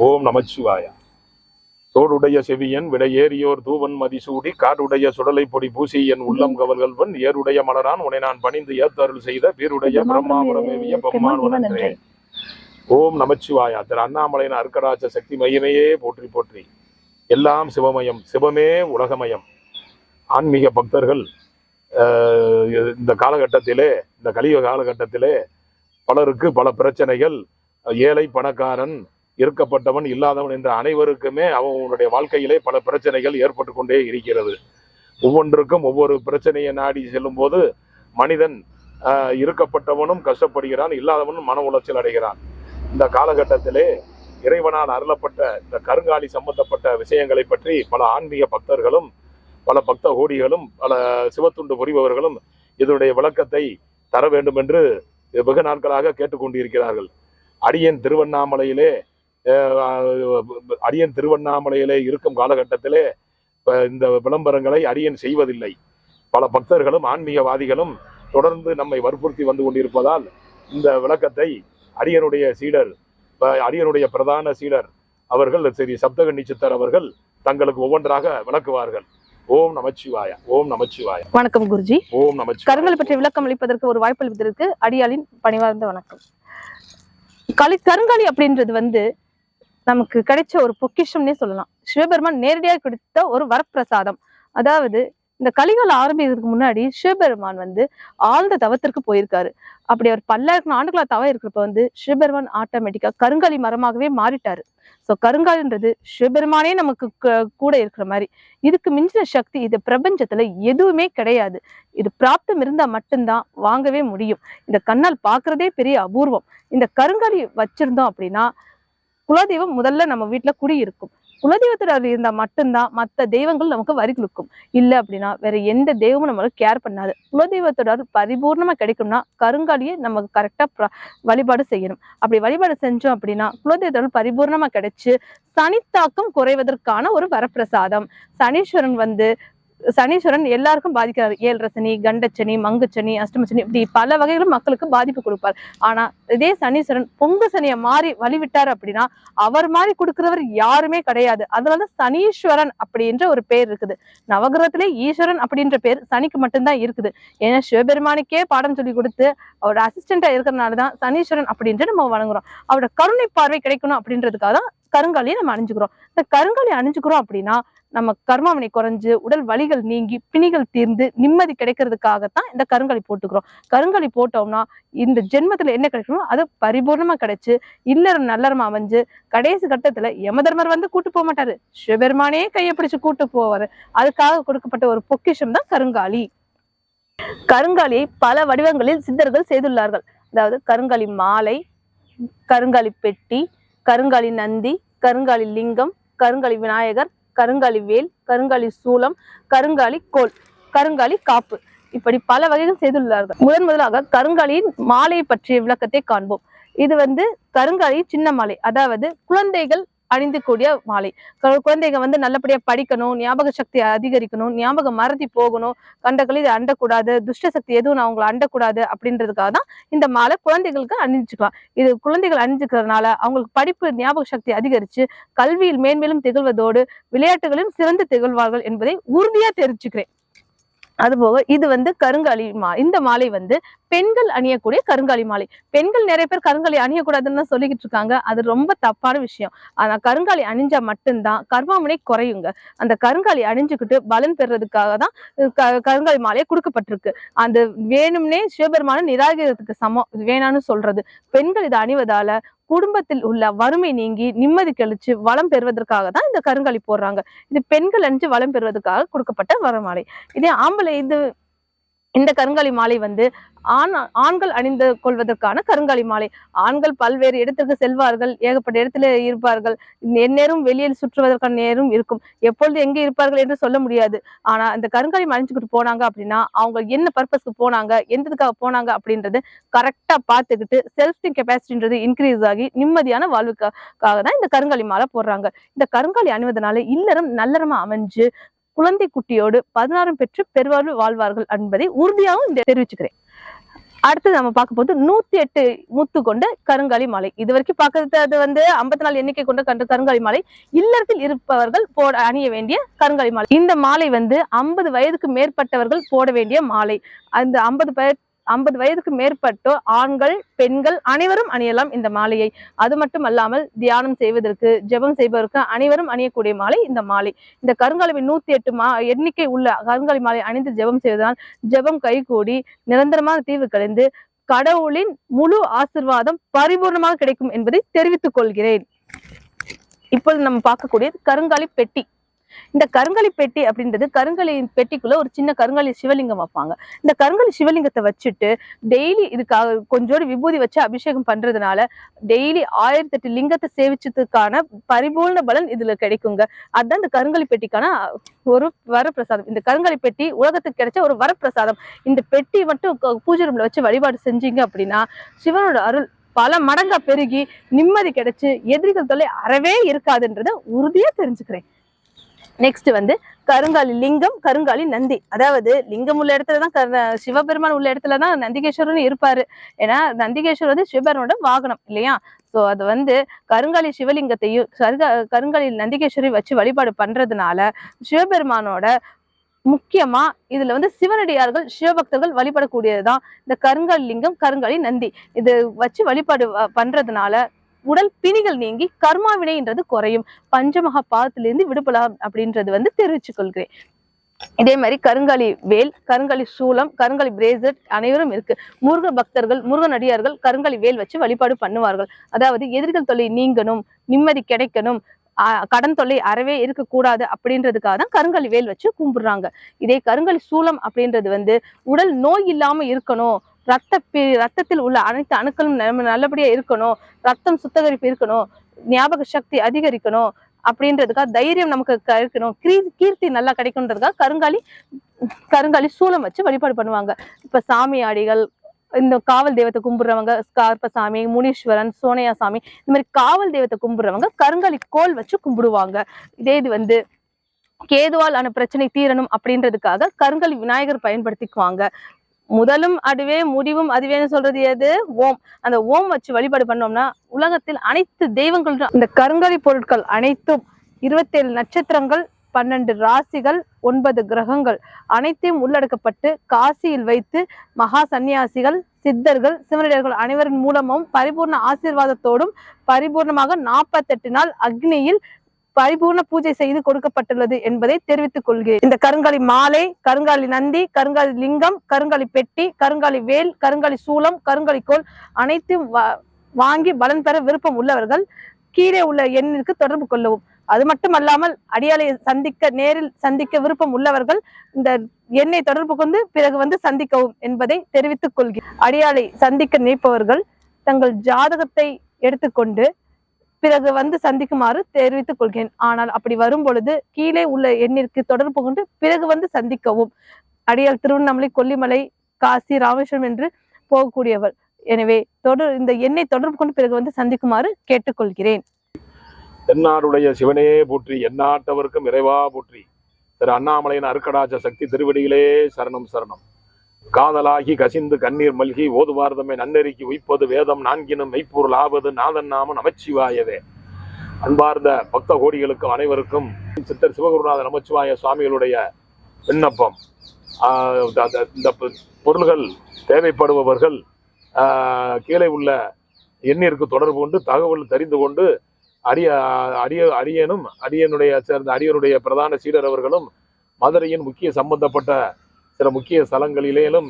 ஓம் நமச்சிவாய. தோடுடைய செவியன் விடையேறியோர் தூவன் மதிசூடி காடுடைய சுடலை பொடி பூசி என் உள்ளம் கவல்கள்வன் ஏருடைய மலரான் உன்னை நான் பணிந்து ஏத்தருள் செய்த வீருடைய பிரம்மாபுரமேவிய பெம்மான் உணன்றே. ஓம் நமச்சிவாயா. திரு அண்ணாமலையின் அர்க்கராஜ சக்தி மையமையே போற்றி போற்றி. எல்லாம் சிவமயம், சிவமே உலகமயம். ஆன்மீக பக்தர்கள் இந்த காலகட்டத்திலே, இந்த கலியுக காலகட்டத்திலே பலருக்கு பல பிரச்சனைகள், ஏழை பணக்காரன், இருக்கப்பட்டவன் இல்லாதவன் என்ற அனைவருக்குமே அவனுடைய வாழ்க்கையிலே பல பிரச்சனைகள் ஏற்பட்டு கொண்டே இருக்கிறது. ஒவ்வொன்றுக்கும் ஒவ்வொரு பிரச்சனையை நாடி செல்லும் போது மனிதன் இருக்கப்பட்டவனும் கஷ்டப்படுகிறான், இல்லாதவனும் மன உளைச்சல் அடைகிறான். இந்த காலகட்டத்திலே இறைவனால் அருளப்பட்ட இந்த கருங்காலி சம்பந்தப்பட்ட விஷயங்களை பற்றி பல ஆன்மீக பக்தர்களும் பல பக்த கோடிகளும் பல சிவத்துண்டு புரிபவர்களும் இதனுடைய விளக்கத்தை தர வேண்டும் என்று வெகு நாட்களாக கேட்டுக்கொண்டிருக்கிறார்கள். அடியேன் திருவண்ணாமலையிலே இருக்கும் காலகட்டத்திலே இந்த விளம்பரங்களை அடியேன் செய்வதில்லை. பல பக்தர்களும் ஆன்மீகவாதிகளும் தொடர்ந்து நம்மை வற்புறுத்தி வந்து கொண்டிருப்பதால் இந்த விளக்கத்தை அடியனுடைய பிரதான சீடர் அவர்கள் ஸ்ரீ சப்தகன்னி சித்தர் அவர்கள் தங்களுக்கு ஒவ்வொன்றாக விளக்குவார்கள். ஓம் நமச்சிவாய. ஓம் நமச்சிவாய. வணக்கம் குருஜி. ஓம் நமச்சிவாய. கருங்கல் பற்றி விளக்கம் அளிப்பதற்கு ஒரு வாய்ப்பு அளிப்பதற்கு அடியாளின் பணிவார்ந்த வணக்கம். கருங்காலி அப்படின்றது நமக்கு கிடைச்ச ஒரு பொக்கிஷம்னே சொல்லலாம். சிவபெருமான் நேரடியாக கொடுத்த ஒரு வரப்பிரசாதம். அதாவது இந்த கலிகால ஆரம்பிக்கிறதுக்கு முன்னாடி சிவபெருமான் ஆழ்ந்த தவத்திற்கு போயிருக்காரு. அப்படி அவர் பல்லாயிரம் ஆண்டுகளா தவம் இருக்கிறப்ப சிவபெருமான் ஆட்டோமேட்டிக்கா கருங்காலி மரமாகவே மாறிட்டாரு. ஸோ கருங்காலின்றது சிவபெருமானே நமக்கு கூட இருக்கிற மாதிரி. இதுக்கு மிஞ்சின சக்தி இது பிரபஞ்சத்துல எதுவுமே கிடையாது. இது பிராப்தம் இருந்தா மட்டும்தான் வாங்கவே முடியும். இந்த கண்ணால் பாக்குறதே பெரிய அபூர்வம். இந்த கருங்காலி வச்சிருந்தோம் அப்படின்னா குலதெய்வம் முதல்ல நம்ம வீட்டுல குடியிருக்கும். குலதெய்வத்துல இருந்தா மட்டும்தான் மற்ற தெய்வங்கள் நமக்கு வரி கொடுக்கும். இல்லை அப்படின்னா வேற எந்த தெய்வமும் நம்மளுக்கு கேர் பண்ணாது. குலதெய்வத்தோட பரிபூர்ணமா கிடைக்கும்னா கருங்காலியை நமக்கு கரெக்டா வழிபாடு செய்யணும். அப்படி வழிபாடு செஞ்சோம் அப்படின்னா குலதெய்வத்தோட பரிபூர்ணமா கிடைச்சு சனித்தாக்கம் குறைவதற்கான ஒரு வரப்பிரசாதம். சனீஸ்வரன் எல்லாருக்கும் பாதிக்கிறாரு. 7 சனி, கண்டச்சனி, மங்குச்சனி, அஷ்டமச்சனி, இப்படி பல வகைகளும் மக்களுக்கு பாதிப்பு கொடுப்பார். ஆனா இதே சனீஸ்வரன் பொங்கு சனியை மாறி வழிவிட்டார் அப்படின்னா அவர் மாதிரி கொடுக்கிறவர் யாருமே கிடையாது. அதனால சனீஸ்வரன் அப்படின்ற ஒரு பேர் இருக்குது. நவகிரகத்திலே ஈஸ்வரன் அப்படின்ற பேர் சனிக்கு மட்டும்தான் இருக்குது. ஏன்னா சிவபெருமானுக்கே பாடம் சொல்லி கொடுத்து அவரோட அசிஸ்டண்டா இருக்கிறதுனாலதான் சனீஸ்வரன் அப்படின்ட்டு நம்ம வணங்குறோம். அவரோட கருணை பார்வை கிடைக்கணும் அப்படின்றதுக்காக தான் கருங்காலியை நம்ம அணிஞ்சுக்கிறோம். இந்த கருங்காலி அணிஞ்சுக்கிறோம் அப்படின்னா நம்ம கர்மாவினை குறைஞ்சு உடல் வலிகள் நீங்கி பிணிகள் தீர்ந்து நிம்மதி கிடைக்கிறதுக்காகத்தான் இந்த கருங்காலி போட்டுக்கிறோம். கருங்காலி போட்டோம்னா இந்த ஜென்மத்துல என்ன கிடைக்கணும் அது பரிபூர்ணமா கிடைச்சு இல்லறம் நல்லறமா அமைஞ்சு கடைசி கட்டத்துல யமதர்மர் கூட்டு போக மாட்டாரு. சிவபெருமானே கையை பிடிச்சு கூட்டு போவாரு. அதுக்காக கொடுக்கப்பட்ட ஒரு பொக்கிஷம் தான் கருங்காலி. கருங்காலியை பல வடிவங்களில் சித்தர்கள் செய்துள்ளார்கள். அதாவது கருங்காலி மாலை, கருங்காலி பெட்டி, கருங்காலி நந்தி, கருங்காலி லிங்கம், கருங்காலி விநாயகர், கருங்காலி வேல், கருங்காலி சூலம், கருங்காலி கோல், கருங்காலி காப்பு, இப்படி பல வகைகள் செய்துள்ளார்கள். முதலாக கருங்காலியின் மாலை பற்றிய விளக்கத்தை காண்போம். இது கருங்காலி சின்ன மாலை, அதாவது குழந்தைகள் அணிந்து கூடிய மாலை. குழந்தைங்க நல்லபடியா படிக்கணும், ஞாபக சக்தி அதிகரிக்கணும், ஞாபகம் மறதி போகணும், கண்டக்களி இதை அண்டக்கூடாது, துஷ்ட சக்தி எதுவும் அவங்களை அண்டக்கூடாது அப்படின்றதுக்காக தான் இந்த மாலை குழந்தைகளுக்கு அணிஞ்சுக்கலாம். இது குழந்தைகள் அணிஞ்சுக்கிறதுனால அவங்களுக்கு படிப்பு ஞாபக சக்தி அதிகரிச்சு கல்வியில் மேன்மேலும் திகழ்வதோடு விளையாட்டுகளிலும் சிறந்து திகழ்வார்கள் என்பதை உறுதியா தெரிஞ்சுக்கிறேன். அதுபோக இது கருங்காலி இந்த மாலை பெண்கள் அணியக்கூடிய கருங்காலி மாலை. பெண்கள் நிறைய பேர் கருங்காலி அணியக்கூடாதுன்னு தான் சொல்லிக்கிட்டு இருக்காங்க. அது ரொம்ப தப்பான விஷயம். ஆனா கருங்காலி அணிஞ்சா மட்டும்தான் கர்மாமுனை குறையுங்க. அந்த கருங்காலி அணிஞ்சுக்கிட்டு பலன் பெறுறதுக்காக தான் கருங்காலி மாலையை கொடுக்கப்பட்டிருக்கு. அந்த வேணும்னே சிவபெருமான நிராகரிக்கிறதுக்கு சமம் வேணான்னு சொல்றது. பெண்கள் இதை அணிவதால குடும்பத்தில் உள்ள வறுமை நீங்கி நிம்மதி கழிச்சு வளம் பெறுவதற்காக தான் இந்த கருங்காலி போடுறாங்க. இது பெண்கள் அணிஞ்சு வளம் பெறுவதற்காக கொடுக்கப்பட்ட வரமாலை. இதே ஆம்பளை இந்த கருங்காலி மாலை ஆண்கள் அணிந்து கொள்வதற்கான கருங்காலி மாலை. ஆண்கள் பல்வேறு இடத்திற்கு செல்வார்கள், ஏகப்பட்ட இடத்துல இருப்பார்கள், எந்நேரம் வெளியில் சுற்றுவதற்கான நேரம் இருக்கும். எப்பொழுது எங்க இருப்பார்கள் என்று சொல்ல முடியாது. ஆனா இந்த கருங்காலி அணிஞ்சுக்கிட்டு போனாங்க அப்படின்னா அவங்க என்ன பர்பஸ்க்கு போனாங்க, எந்ததுக்காக போனாங்க அப்படின்றது கரெக்டா பார்த்துக்கிட்டு செல்ஃப் கெப்பாசிட்டின்றது இன்க்ரீஸ் ஆகி நிம்மதியான வாழ்வுக்காக தான் இந்த கருங்காலி மாலை போடுறாங்க. இந்த கருங்காலி அணிவதனால இல்லறம் நல்லறமா அமைஞ்சு குழந்தை குட்டியோடு 16 பெற்று பெருவாழ்வு வாழ்வார்கள் என்பதை உறுதியாகவும் தெரிவிச்சுக்கிறேன். அடுத்து நம்ம பார்க்க போது 108 முத்து கொண்ட கருங்காலி மாலை. இது வரைக்கும் பார்க்கறது அது 54 எண்ணிக்கை கொண்ட கருங்காலி மாலை. இல்லறத்தில் இருப்பவர்கள் அணிய வேண்டிய கருங்காலி மாலை. இந்த மாலை 50 வயதுக்கு மேற்பட்டவர்கள் போட வேண்டிய மாலை. அந்த 50 வயதுக்கு மேற்பட்டோர் ஆண்கள் பெண்கள் அனைவரும் அணியலாம் இந்த மாலையை. அது மட்டும் அல்லாமல் தியானம் செய்வதற்கு ஜெபம் செய்வதற்கு அனைவரும் அணியக்கூடிய மாலை இந்த மாலை. இந்த கருங்காலி 108 எண்ணிக்கை உள்ள கருங்காலி மாலை அணிந்து ஜெபம் செய்வதால் ஜெபம் கைகூடி நிரந்தரமான தீர்வு கலைந்து கடவுளின் முழு ஆசீர்வாதம் பரிபூர்ணமாக கிடைக்கும் என்பதை தெரிவித்துக் கொள்கிறேன். இப்பொழுது நம்ம பார்க்கக்கூடியது கருங்காலி பெட்டி. இந்த கருங்காலி பெட்டி அப்படின்றது கருங்காலி பெட்டிக்குள்ள ஒரு சின்ன கருங்காலி சிவலிங்கம் வைப்பாங்க. இந்த கருங்காலி சிவலிங்கத்தை வச்சுட்டு டெய்லி இதுக்காக கொஞ்சோடு விபூதி வச்சு அபிஷேகம் பண்றதுனால டெய்லி 1008 லிங்கத்தை சேவிச்சதுக்கான பரிபூர்ண பலன் இதுல கிடைக்குங்க. அதுதான் இந்த கருங்காலி பெட்டிக்கான ஒரு வரப்பிரசாதம். இந்த கருங்காலி பெட்டி உலகத்துக்கு கிடைச்ச ஒரு வரப்பிரசாதம். இந்த பெட்டி மட்டும் பூஜை ரூம்ல வச்சு வழிபாடு செஞ்சீங்க அப்படின்னா சிவனோட அருள் பல மடங்கா பெருகி நிம்மதி கிடைச்சு எதிரிகள் தொல்லை அறவே இருக்காதுன்றத உறுதியா தெரிஞ்சுக்கிறேன். நெக்ஸ்ட் கருங்காலி லிங்கம், கருங்காலி நந்தி. அதாவது லிங்கம் உள்ள இடத்துலதான் சிவபெருமான் உள்ள இடத்துலதான் நந்திகேஸ்வரன் இருப்பாரு. ஏன்னா நந்திகேஸ்வரர் சிவபெருமானோட வாகனம் இல்லையா? சோ அது கருங்காலி சிவலிங்கத்தையும் கருங்காலி நந்திகேஸ்வரி வச்சு வழிபாடு பண்றதுனால சிவபெருமானோட முக்கியமா இதுல சிவனடியார்கள் சிவபக்தர்கள் வழிபடக்கூடியதுதான் இந்த கருங்காலி லிங்கம், கருங்காலி நந்தி. இது வச்சு வழிபாடு பண்றதுனால உடல் பிணிகள் நீங்கி கர்மா வினைன்றது குறையும், பஞ்சமகா பாதத்திலிருந்து விடுபடலாம் அப்படின்றது தெரிவிச்சுக் கொள்கிறேன். இதே மாதிரி கருங்காலி வேல், கருங்காலி சூலம், கருங்காலி பிரேஸ்லெட் அனைவரும் இருக்கு. முருக பக்தர்கள் முருகன் அடியார்கள் கருங்காலி வேல் வச்சு வழிபாடு பண்ணுவார்கள். அதாவது எதிரிகள் தொல்லை நீங்கணும், நிம்மதி கிடைக்கணும், கடன் தொல்லை அறவே இருக்கக்கூடாது அப்படின்றதுக்காக தான் கருங்காலி வேல் வச்சு கும்பிடுறாங்க. இதே கருங்காலி சூலம் அப்படின்றது உடல் நோய் இல்லாம இருக்கணும், ரத்தத்தில் உள்ள அனைத்து அணுக்களும் நல்லபடியா இருக்கணும், ரத்தம் சுத்தகரிப்பு இருக்கணும், ஞாபக சக்தி அதிகரிக்கணும் அப்படின்றதுக்காக தைரியம் நமக்கு கிடைக்கணும், கீர்த்தி நல்லா கிடைக்கும்ன்றதுக்காக கருங்காலி சூலம் வச்சு வழிபாடு பண்ணுவாங்க. இப்ப சாமியாடிகள், இந்த காவல் தெய்வத்தை கும்பிடுறவங்க ஸ்கார்பசாமி, முனீஸ்வரன், சோனையா சாமி, இந்த மாதிரி காவல் தெய்வத்தை கும்பிடுறவங்க கருங்காலி கோல் வச்சு கும்பிடுவாங்க. இதே இது கேதுவால் ஆன பிரச்சனை தீரணும் அப்படின்றதுக்காக கருங்காலி விநாயகர் பயன்படுத்திக்குவாங்க. முதலும் அதுவே முடிவும் அதுவேன்னு சொல்றது எது? ஓம். அந்த ஓம் வச்சு வழிபாடு பண்ணோம்னா உலகத்தில் அனைத்து தெய்வங்கள், இந்த கருங்காலி பொருட்கள் அனைத்தும் 27 நட்சத்திரங்கள், 12 ராசிகள், 9 கிரகங்கள் அனைத்தையும் உள்ளடக்கப்பட்டு காசியில் வைத்து மகா சன்னியாசிகள், சித்தர்கள், சிவனடியார்கள் அனைவரின் மூலமும் பரிபூர்ண ஆசீர்வாதத்தோடும் பரிபூர்ணமாக 48 நாள் அக்னியில் பரிபூர்ண பூஜை செய்து கொடுக்கப்பட்டுள்ளது என்பதை தெரிவித்துக் கொள்கிறேன். இந்த கருங்காலி மாலை, கருங்காலி நந்தி, கருங்காலி லிங்கம், கருங்காலி பெட்டி, கருங்காலி வேல், கருங்காலி சூலம், கருங்காலி கோல் அனைத்தையும் வாங்கி பலன் பெற விருப்பம் உள்ளவர்கள் கீழே உள்ள எண்ணிற்கு தொடர்பு கொள்ளவும். அது மட்டுமல்லாமல் அடியாளை நேரில் சந்திக்க விருப்பம் உள்ளவர்கள் இந்த எண்ணை தொடர்பு கொண்டு பிறகு சந்திக்கவும் என்பதை தெரிவித்துக் கொள்கிறேன். அடியாளை சந்திக்க நினைப்பவர்கள் தங்கள் ஜாதகத்தை எடுத்துக்கொண்டு பிறகு சந்திக்குமாறு தெரிவித்துக் கொள்கிறேன். ஆனால் அப்படி வரும் பொழுது கீழே உள்ள எண்ணிற்கு தொடர்பு கொண்டு பிறகு சந்திக்கவும். அடியால் திருவண்ணாமலை, கொல்லிமலை, காசி, ராமேஸ்வரம் என்று போகக்கூடியவர். எனவே இந்த எண்ணை தொடர்பு கொண்டு பிறகு சந்திக்குமாறு கேட்டுக்கொள்கிறேன். தென்னாடுடைய சிவனே போற்றி, எந்நாட்டவர்க்கும் இறைவா போற்றி. திரு அண்ணாமலையின் அருக்கடாச்ச சக்தி திருவடிகளே சரணம் சரணம். காதலாகி கசிந்து கண்ணீர் மல்கி ஓதுவார்தமே நன்னெறிக்கு உய்ப்பது வேதம் நான்கினும் மெய்ப்பொருள் ஆவது நாதன் நாம நமச்சிவாயவே. அன்பார்ந்த பக்த கோடிகளுக்கும் அனைவருக்கும் சித்தர் சிவகுருநாத நமச்சிவாய சுவாமிகளுடைய விண்ணப்பம். இந்த பொருள்கள் தேவைப்படுபவர்கள் கீழே உள்ள எண்ணிற்கு தொடர்பு கொண்டு தகவல் தெரிந்து கொண்டு அடியனுடைய சேர்ந்த அடியனுடைய பிரதான சீடர் அவர்களும் மதுரையின் முக்கிய சம்பந்தப்பட்ட சில முக்கிய ஸ்தலங்களிலும்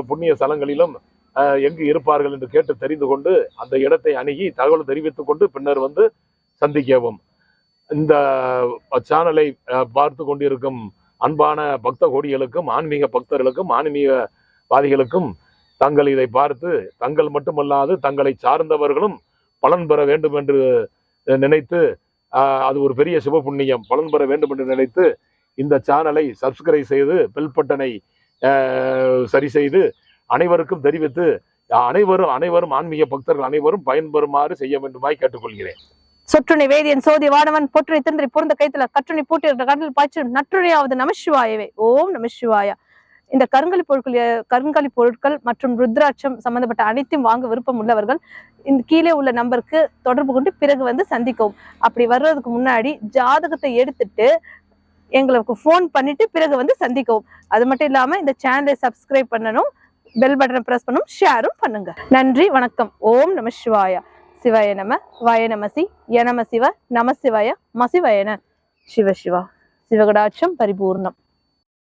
புண்ணிய ஸ்தலங்களிலும் எங்கு இருப்பார்கள் என்று கேட்டு தெரிந்து கொண்டு அந்த இடத்தை அணுகி தகவல் தெரிவித்துக் கொண்டு பின்னர் சந்திக்கவும். இந்த சேனலை பார்த்து கொண்டிருக்கும் அன்பான பக்த கோடிகளுக்கும் ஆன்மீக பக்தர்களுக்கும் ஆன்மீகவாதிகளுக்கும் தாங்கள் இதை பார்த்து தங்கள் மட்டுமல்லாது தங்களை சார்ந்தவர்களும் பலன் பெற வேண்டும் என்று நினைத்து, அது ஒரு பெரிய சிவ புண்ணியம், பலன் பெற வேண்டும் என்று நினைத்து இந்த சேனலை சப்ஸ்கிரைப் செய்து பெல் பட்டனை சரி செய்து அனைவருக்கும் தெரிவித்து அனைவரும் ஆன்மீக பக்தர்கள் அனைவரும் பயன்பெறுமாறு செய்ய வேண்டுமாய் கேட்டுக்கொள்கிறேன். சொற்றுணை வேதியன் சோதி வானவன் பொற்றுணை திருந்தை பொருந்த கைத்துல கற்றுணை பூட்டி கடலில் பாய்ச்சி நற்றுணையாவது நமசிவாயவே. ஓம் நமசிவாயா. இந்த கருங்காலி பொருட்கள் மற்றும் ருத்ராட்சம் சம்பந்தப்பட்ட அனைத்தையும் வாங்க விருப்பம் உள்ளவர்கள் இந்த கீழே உள்ள நம்பருக்கு தொடர்பு கொண்டு பிறகு சந்திக்கவும். அப்படி வர்றதுக்கு முன்னாடி ஜாதகத்தை எடுத்துட்டு எங்களுக்கு ஃபோன் பண்ணிட்டு பிறகு சந்திக்கவும். அது மட்டும் இல்லாம இந்த சேனலை சப்ஸ்கிரைப் பண்ணணும், பெல் பட்டனை பிரஸ் பண்ணணும், ஷேரும் பண்ணுங்க. நன்றி, வணக்கம். ஓம் நம சிவாய. சிவாய நம, வாய நமசி, ய நம சிவ, நம சிவாய, மசிவாயன. சிவ சிவா. சிவகடாட்சம் பரிபூர்ணம்.